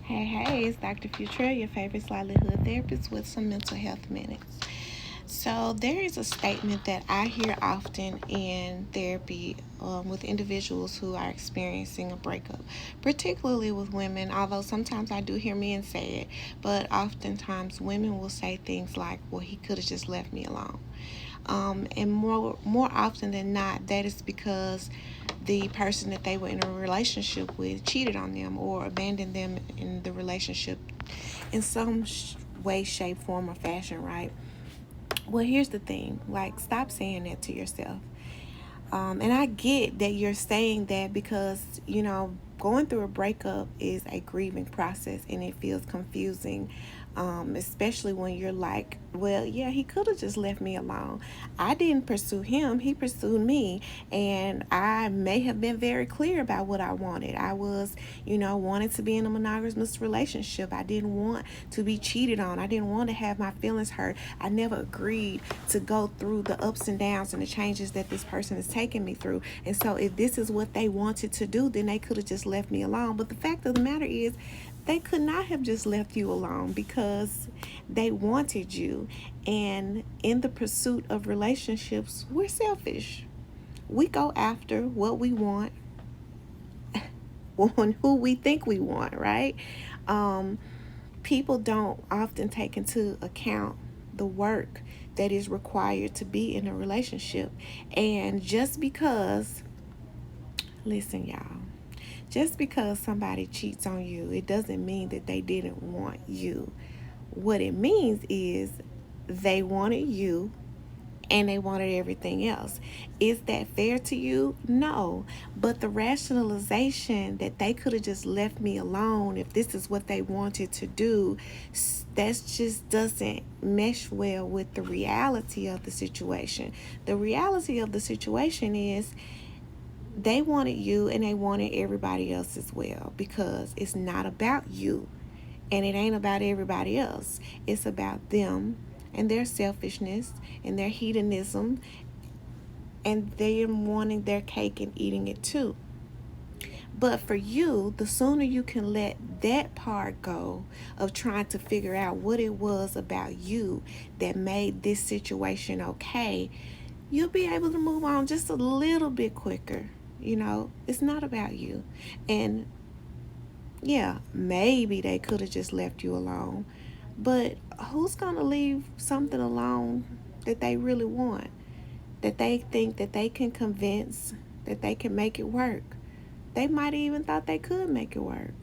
Hey, it's Dr. Future, your favorite livelihood therapist with some mental health minutes. So, there is a statement that I hear often in therapy with individuals who are experiencing a breakup, particularly with women, although sometimes I do hear men say it, but oftentimes women will say things like, well, he could have just left me alone. And more often than not, that is because the person that they were in a relationship with cheated on them or abandoned them in the relationship in some way, shape, form, or fashion, right? Well, here's the thing, like, stop saying that to yourself. And I get that you're saying that because, going through a breakup is a grieving process and it feels confusing, especially when you're like, well, yeah, he could have just left me alone. I didn't pursue him, he pursued me. And I may have been very clear about what I wanted. I was, wanted to be in a monogamous relationship. I didn't want to be cheated on. I didn't want to have my feelings hurt. I never agreed to go through the ups and downs and the changes that this person is taking me through. And so if this is what they wanted to do, then they could have just left me alone. But the fact of the matter is, they could not have just left you alone because they wanted you. And in the pursuit of relationships, we're selfish. We go after what we want, on who we think we want, right? Um, People don't often take into account the work that is required to be in a relationship. And just because, listen, y'all, just because somebody cheats on you, it doesn't mean that they didn't want you. What it means is they wanted you and they wanted everything else. Is that fair to you? No. But the rationalization that they could have just left me alone if this is what they wanted to do, that just doesn't mesh well with the reality of the situation. The reality of the situation is they wanted you and they wanted everybody else as well, because it's not about you and it ain't about everybody else. It's about them and their selfishness and their hedonism and them wanting their cake and eating it too. But for you, the sooner you can let that part go of trying to figure out what it was about you that made this situation okay, you'll be able to move on just a little bit quicker. It's not about you. And yeah, maybe they could have just left you alone. But who's going to leave something alone that they really want? That they think that they can convince that they can make it work? They might even thought they could make it work.